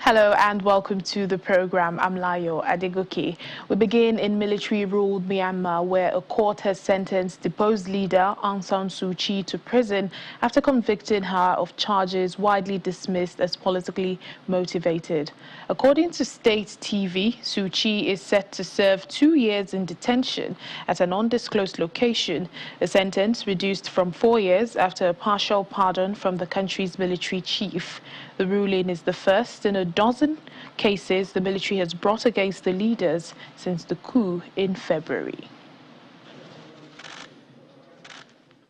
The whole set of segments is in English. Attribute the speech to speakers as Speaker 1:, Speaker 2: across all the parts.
Speaker 1: Hello and welcome to the program. I'm Layo Adegoke. We begin in military-ruled Myanmar, where a court has sentenced deposed leader Aung San Suu Kyi to prison after convicting her of charges widely dismissed as politically motivated. According to state TV, Suu Kyi is set to serve 2 years in detention at an undisclosed location, a sentence reduced from 4 years after a partial pardon from the country's military chief. The ruling is the first in a dozen cases the military has brought against the leaders since the coup in February.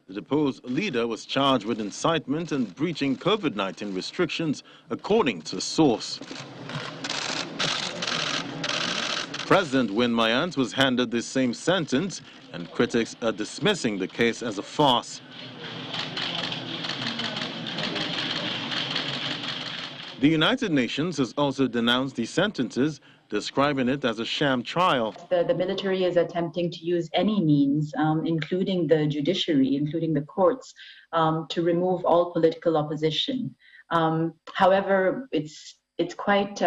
Speaker 2: The deposed leader was charged with incitement and breaching COVID-19 restrictions, according to a source. President Win Myint was handed the same sentence, and critics are dismissing the case as a farce. The United Nations has also denounced the sentences, describing it as a sham trial.
Speaker 3: The military is attempting to use any means, including the judiciary, including the courts, to remove all political opposition. However, it's quite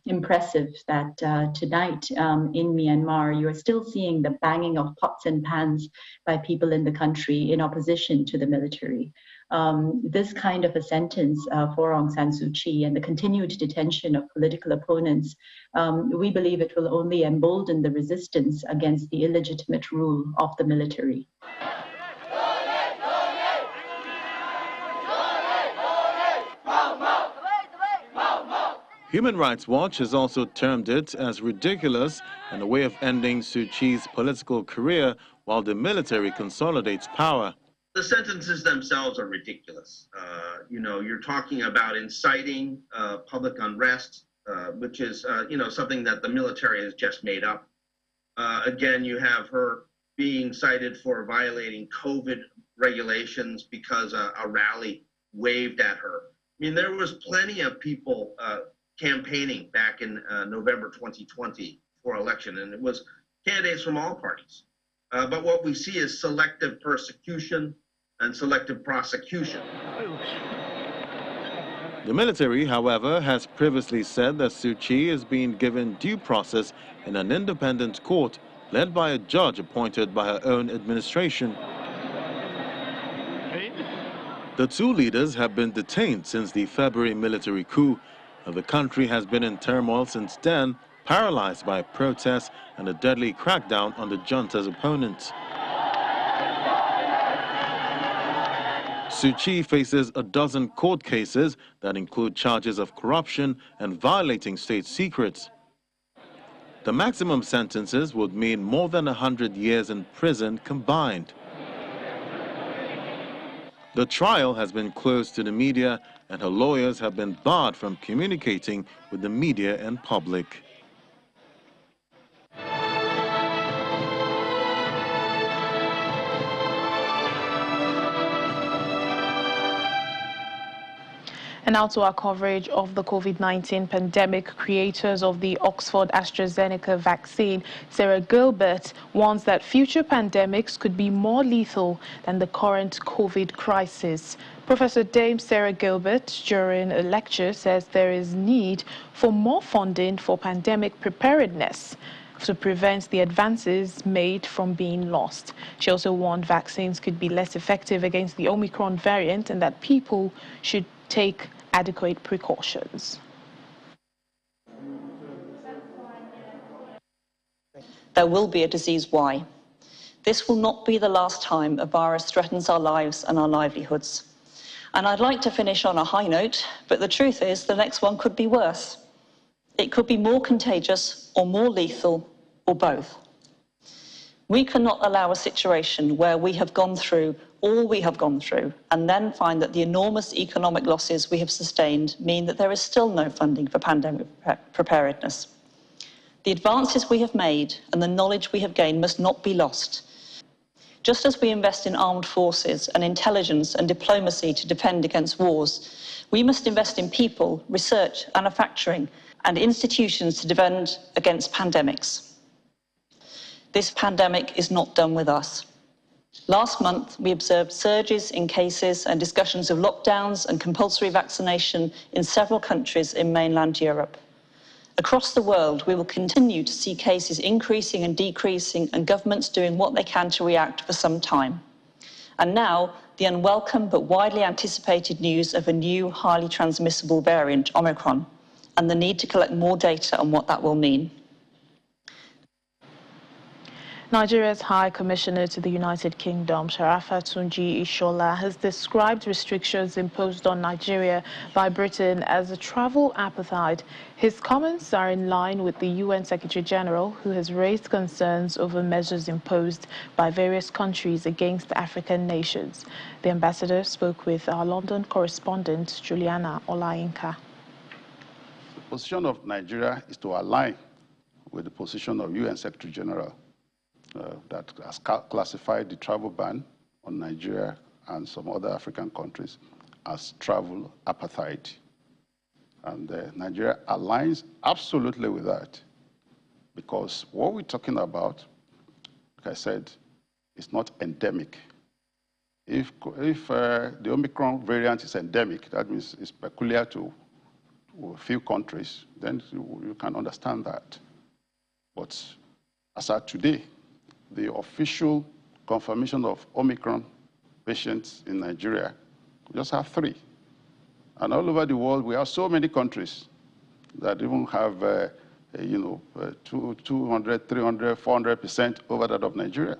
Speaker 3: impressive that tonight in Myanmar, you're still seeing the banging of pots and pans by people in the country in opposition to the military. This kind of a sentence for Aung San Suu Kyi and the continued detention of political opponents, we believe it will only embolden the resistance against the illegitimate rule of the military.
Speaker 2: Human Rights Watch has also termed it as ridiculous and a way of ending Suu Kyi's political career while the military consolidates power.
Speaker 4: The sentences themselves are ridiculous. You're talking about inciting public unrest, which is, something that the military has just made up. Again, you have her being cited for violating COVID regulations because a rally waved at her. I mean, there was plenty of people campaigning back in November 2020 for election, and it was candidates from all parties. But what we see is selective persecution and selective prosecution.
Speaker 2: The military, however, has previously said that Suu Kyi is being given due process in an independent court led by a judge appointed by her own administration. The two leaders have been detained since the February military coup, and the country has been in turmoil since then, paralyzed by protests and a deadly crackdown on the junta's opponents. Suu Kyi faces a dozen court cases that include charges of corruption and violating state secrets. The maximum sentences would mean more than 100 years in prison combined. The trial has been closed to the media, and her lawyers have been barred from communicating with the media and public.
Speaker 1: And now to our coverage of the COVID-19 pandemic. Creators of the Oxford AstraZeneca vaccine, Sarah Gilbert, warns that future pandemics could be more lethal than the current COVID crisis. Professor Dame Sarah Gilbert, during a lecture, says there is need for more funding for pandemic preparedness to prevent the advances made from being lost. She also warned vaccines could be less effective against the Omicron variant and that people should take adequate precautions.
Speaker 5: There will be a disease Y. This will not be the last time a virus threatens our lives and our livelihoods. And I'd like to finish on a high note, but the truth is the next one could be worse. It could be more contagious or more lethal or both. We cannot allow a situation where we have gone through all we have gone through and then find that the enormous economic losses we have sustained mean that there is still no funding for pandemic preparedness. The advances we have made and the knowledge we have gained must not be lost. Just as we invest in armed forces and intelligence and diplomacy to defend against wars, we must invest in people, research, manufacturing, and institutions to defend against pandemics. This pandemic is not done with us. Last month, we observed surges in cases and discussions of lockdowns and compulsory vaccination in several countries in mainland Europe. Across the world, we will continue to see cases increasing and decreasing and governments doing what they can to react for some time. And now, the unwelcome but widely anticipated news of a new highly transmissible variant, Omicron, and the need to collect more data on what that will mean.
Speaker 1: Nigeria's High Commissioner to the United Kingdom, Sharafa Tunji Ishola, has described restrictions imposed on Nigeria by Britain as a travel apartheid. His comments are in line with the UN Secretary General, who has raised concerns over measures imposed by various countries against African nations. The ambassador spoke with our London correspondent, Juliana Olayinka.
Speaker 6: The position of Nigeria is to align with the position of UN Secretary General. That has classified the travel ban on Nigeria and some other African countries as travel apartheid. And Nigeria aligns absolutely with that, because what we're talking about, like I said, is not endemic. If the Omicron variant is endemic, that means it's peculiar to a few countries, then you can understand that. But as of today, the official confirmation of Omicron patients in Nigeria, we just have 3. And all over the world, we have so many countries that even have, 200, 300, 400% over that of Nigeria.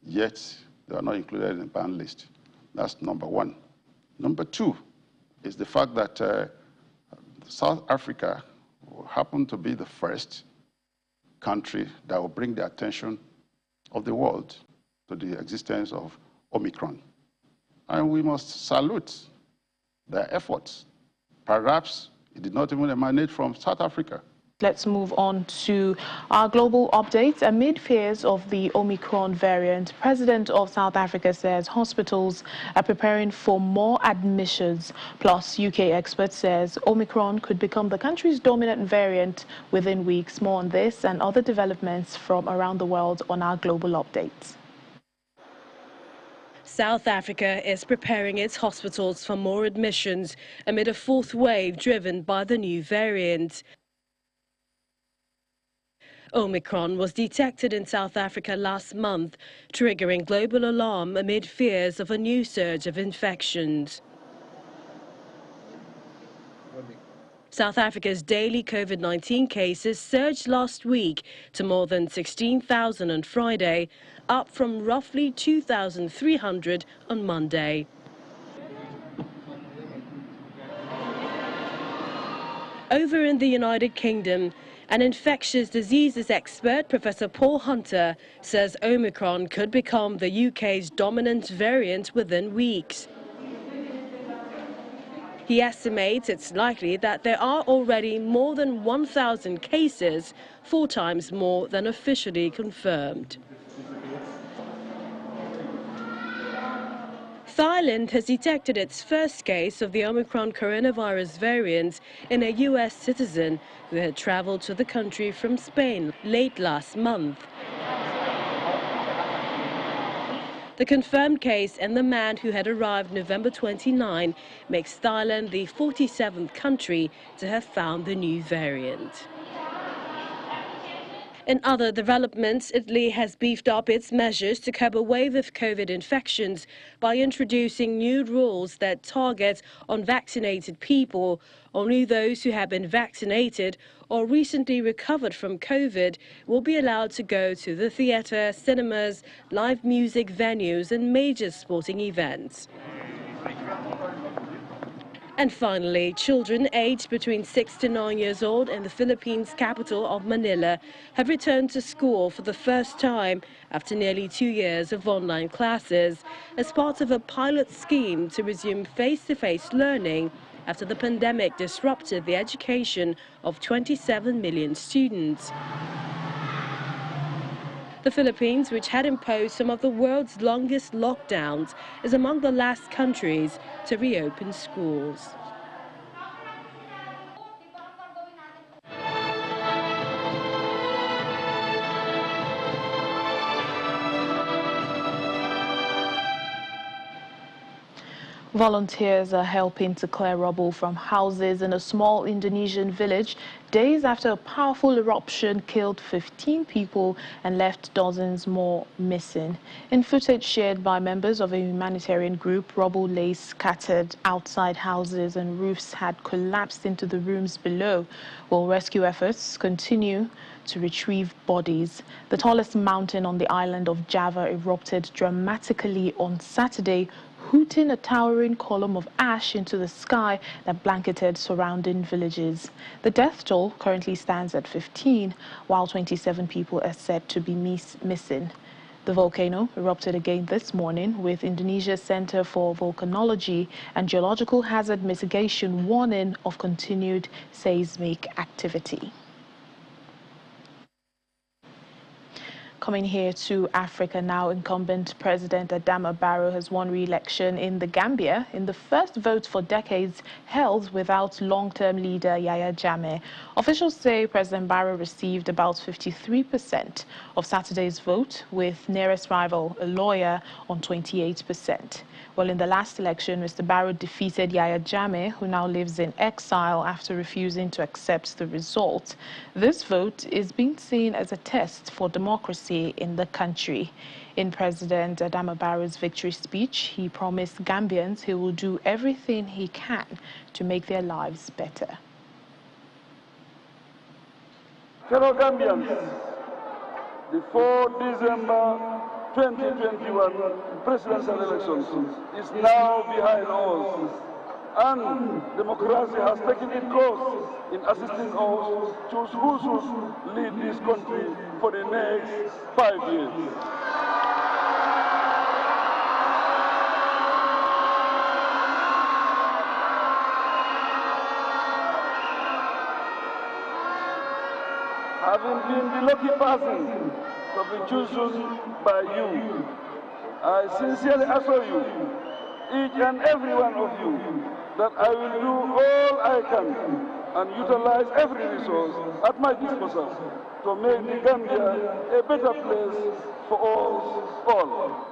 Speaker 6: Yet, they are not included in the ban list. That's number 1. Number 2 is the fact that South Africa happened to be the first country that will bring the attention of the world to the existence of Omicron. And we must salute their efforts. Perhaps it did not even emanate from South Africa.
Speaker 1: Let's move on to our global updates. Amid fears of the Omicron variant, President of South Africa says hospitals are preparing for more admissions. Plus, UK expert says Omicron could become the country's dominant variant within weeks. More on this and other developments from around the world on our global updates.
Speaker 7: South Africa is preparing its hospitals for more admissions amid a 4th wave driven by the new variant. Omicron was detected in South Africa last month, triggering global alarm amid fears of a new surge of infections. South Africa's daily COVID-19 cases surged last week to more than 16,000 on Friday, up from roughly 2,300 on Monday. Over in the United Kingdom, an infectious diseases expert, Professor Paul Hunter, says Omicron could become the UK's dominant variant within weeks. He estimates it's likely that there are already more than 1,000 cases, 4 times more than officially confirmed. Thailand has detected its first case of the Omicron coronavirus variant in a US citizen who had traveled to the country from Spain late last month. The confirmed case and the man who had arrived November 29 makes Thailand the 47th country to have found the new variant. In other developments, Italy has beefed up its measures to curb a wave of COVID infections by introducing new rules that target unvaccinated people. Only those who have been vaccinated or recently recovered from COVID will be allowed to go to the theatre, cinemas, live music venues and major sporting events. And finally, children aged between 6 to 9 years old in the Philippines' capital of Manila have returned to school for the first time after nearly 2 years of online classes as part of a pilot scheme to resume face-to-face learning after the pandemic disrupted the education of 27 million students. The Philippines, which had imposed some of the world's longest lockdowns, is among the last countries to reopen schools.
Speaker 1: Volunteers are helping to clear rubble from houses in a small Indonesian village days after a powerful eruption killed 15 people and left dozens more missing. In footage shared by members of a humanitarian group, rubble lay scattered outside houses and roofs had collapsed into the rooms below, while rescue efforts continue to retrieve bodies. The tallest mountain on the island of Java erupted dramatically on Saturday, hooting a towering column of ash into the sky that blanketed surrounding villages. The death toll currently stands at 15, while 27 people are said to be missing. The volcano erupted again this morning, with Indonesia's Center for Volcanology and Geological Hazard Mitigation warning of continued seismic activity. Coming here to Africa now, incumbent President Adama Barrow has won re-election in the Gambia in the first vote for decades held without long-term leader Yahya Jammeh. Officials say President Barrow received about 53% of Saturday's vote, with nearest rival, a lawyer, on 28%. Well, in the last election, Mr. Barrow defeated Yahya Jammeh, who now lives in exile after refusing to accept the result. This vote is being seen as a test for democracy in the country. In President Adama Barrow's victory speech, he promised Gambians he will do everything he can to make their lives better.
Speaker 8: Fellow Gambians, the 4 December 2021 presidential elections is now behind us, and democracy has taken its course in assisting us choose who should lead this country for the next 5 years. Having been the lucky person to be chosen by you, I sincerely assure you, each and every one of you, that I will do all I can and utilize every resource at my disposal to make the Gambia a better place for us all.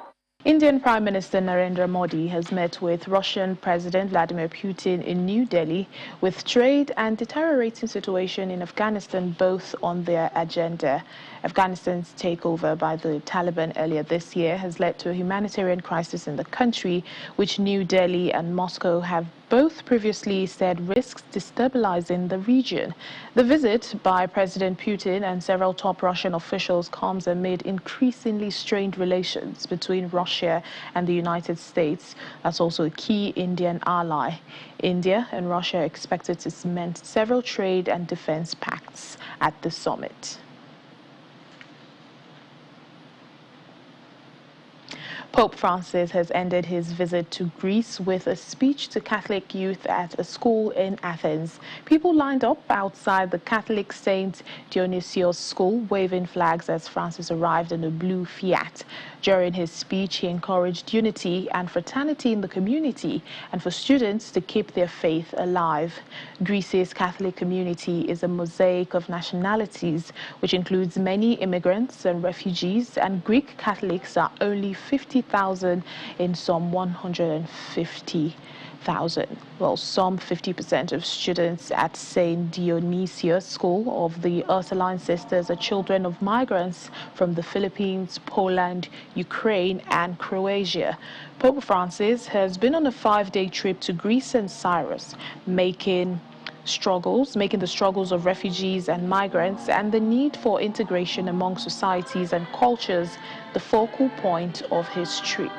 Speaker 1: Indian Prime Minister Narendra Modi has met with Russian President Vladimir Putin in New Delhi, with trade and deteriorating situation in Afghanistan both on their agenda. Afghanistan's takeover by the Taliban earlier this year has led to a humanitarian crisis in the country, which New Delhi and Moscow have both previously said risks destabilizing the region. The visit by President Putin and several top Russian officials comes amid increasingly strained relations between Russia and the United States. That's also a key Indian ally. India and Russia are expected to cement several trade and defense pacts at the summit. Pope Francis has ended his visit to Greece with a speech to Catholic youth at a school in Athens. People lined up outside the Catholic St. Dionysius school, waving flags as Francis arrived in a blue Fiat. During his speech, he encouraged unity and fraternity in the community and for students to keep their faith alive. Greece's Catholic community is a mosaic of nationalities, which includes many immigrants and refugees, and Greek Catholics are only 50,000 in some 150,000. Well, some 50% of students at St. Dionysius School of the Ursuline Sisters are children of migrants from the Philippines, Poland, Ukraine, and Croatia. Pope Francis has been on a 5-day trip to Greece and Cyprus, making the struggles of refugees and migrants and the need for integration among societies and cultures the focal point of his trip.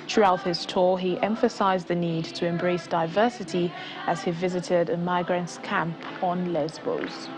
Speaker 1: Throughout his tour, he emphasized the need to embrace diversity as he visited a migrants' camp on Lesbos.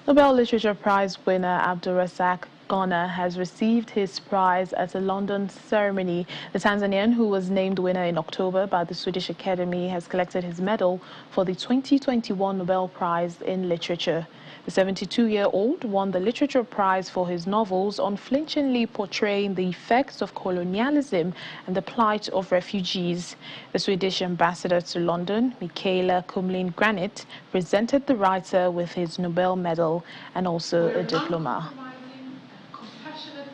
Speaker 1: Nobel Literature Prize winner Abdulrazak Ghana has received his prize at a London ceremony. The Tanzanian, who was named winner in October by the Swedish Academy, has collected his medal for the 2021 Nobel Prize in Literature. The 72-year-old won the Literature Prize for his novels unflinchingly portraying the effects of colonialism and the plight of refugees. The Swedish ambassador to London, Michaela Kumlin-Granit, presented the writer with his Nobel medal and also a diploma.
Speaker 9: Compassionate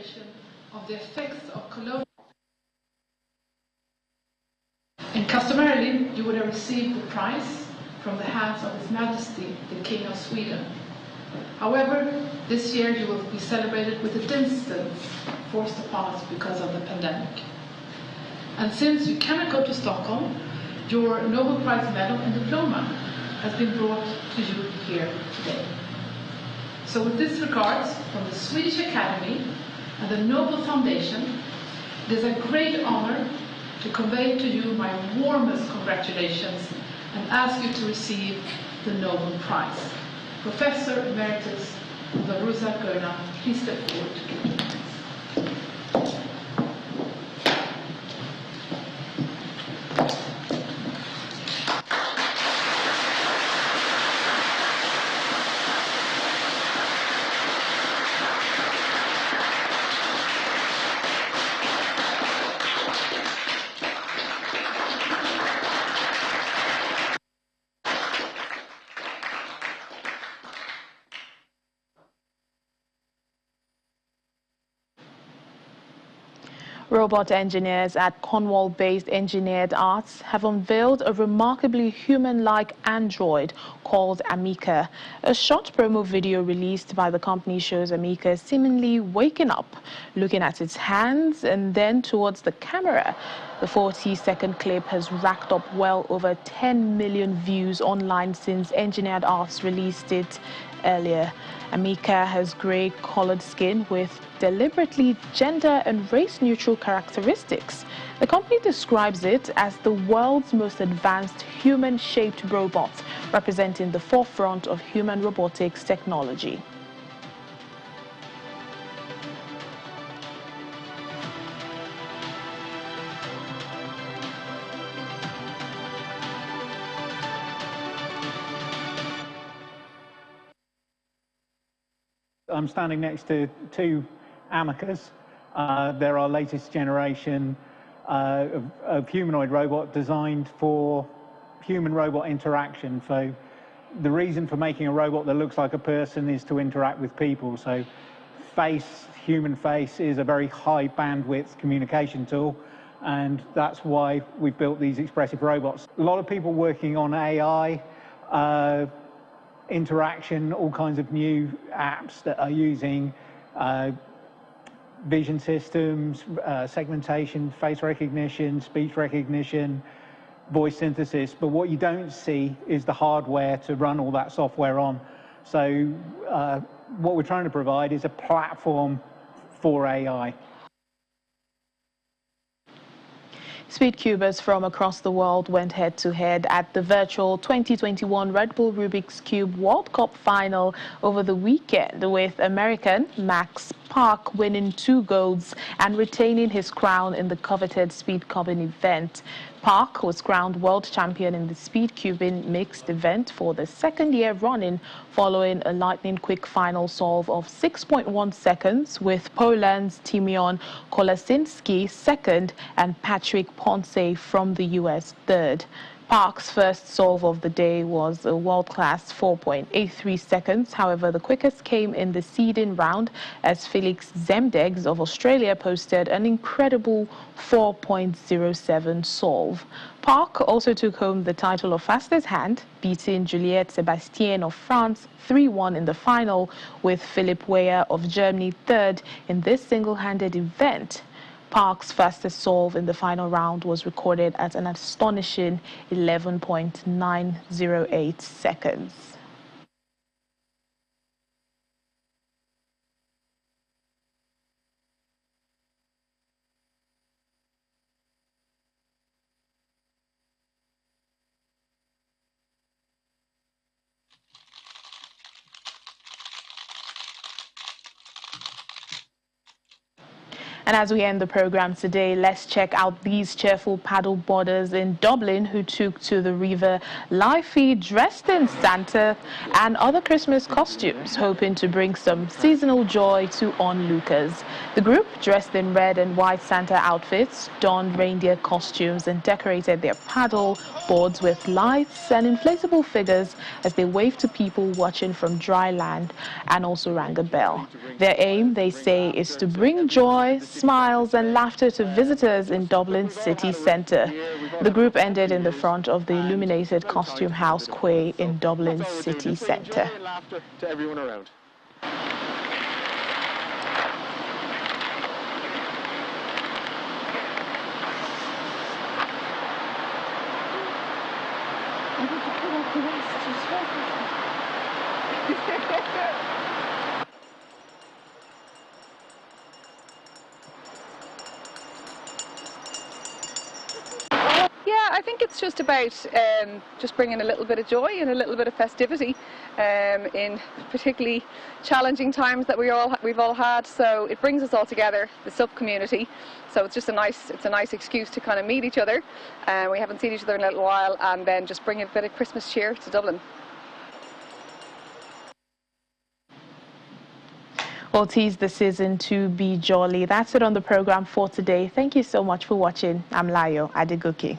Speaker 9: celebration of the effects of colonial. And customarily, you would have received the prize from the hands of His Majesty, the King of Sweden. However, this year you will be celebrated with a distance forced upon us because of the pandemic. And since you cannot go to Stockholm, your Nobel Prize medal and diploma has been brought to you here today. So with this regards from the Swedish Academy and the Nobel Foundation, it is a great honor to convey to you my warmest congratulations and ask you to receive the Nobel Prize. Professor Emeritus Varuza Gurna, please step forward.
Speaker 1: Robot engineers at Cornwall-based Engineered Arts have unveiled a remarkably human-like android called Amica. A short promo video released by the company shows Amica seemingly waking up, looking at its hands and then towards the camera. The 40-second clip has racked up well over 10 million views online since Engineered Arts released it earlier. Amica has grey-colored skin with deliberately gender and race-neutral characteristics. The company describes it as the world's most advanced human-shaped robot, representing the forefront of human robotics technology.
Speaker 10: I'm standing next to two Amicas. They're our latest generation of humanoid robot designed for human-robot interaction. So the reason for making a robot that looks like a person is to interact with people. So human face is a very high bandwidth communication tool, and that's why we've built these expressive robots. A lot of people working on AI, interaction, all kinds of new apps that are using vision systems, segmentation, face recognition, speech recognition, voice synthesis. But what you don't see is the hardware to run all that software on. So what we're trying to provide is a platform for AI.
Speaker 1: Speedcubers from across the world went head-to-head at the virtual 2021 Red Bull Rubik's Cube World Cup final over the weekend, with American Max Park winning 2 golds and retaining his crown in the coveted Speedcubing event. Park was crowned world champion in the Speedcubing mixed event for the 2nd year running, following a lightning-quick final solve of 6.1 seconds, with Poland's Timion Kolasinski 2nd and Patrick Ponce from the US 3rd. Park's first solve of the day was a world-class 4.83 seconds. However, the quickest came in the seeding round as Felix Zemdegs of Australia posted an incredible 4.07 solve. Park also took home the title of fastest hand, beating Juliette Sebastien of France 3-1 in the final, with Philipp Weyer of Germany 3rd in this single-handed event. Park's fastest solve in the final round was recorded at an astonishing 11.908 seconds. And as we end the program today, let's check out these cheerful paddleboarders in Dublin who took to the river Liffey dressed in Santa and other Christmas costumes, hoping to bring some seasonal joy to onlookers. The group, dressed in red and white Santa outfits, donned reindeer costumes and decorated their paddle boards with lights and inflatable figures as they waved to people watching from dry land and also rang a bell. Their aim, they say, is to bring joy, smiles and laughter to visitors in Dublin city centre. The group ended in the front of the illuminated costume house quay in Dublin city centre.
Speaker 11: To everyone around.
Speaker 12: Yeah, I think it's just about just bringing a little bit of joy and a little bit of festivity in particularly challenging times that we've all had. So it brings us all together, the sub-community. So it's just a nice excuse to kind of meet each other. We haven't seen each other in a little while, and then just bring a bit of Christmas cheer to Dublin.
Speaker 1: Well, 'tis the season to be jolly. That's it on the program for today. Thank you so much for watching. I'm Layo Adegoke.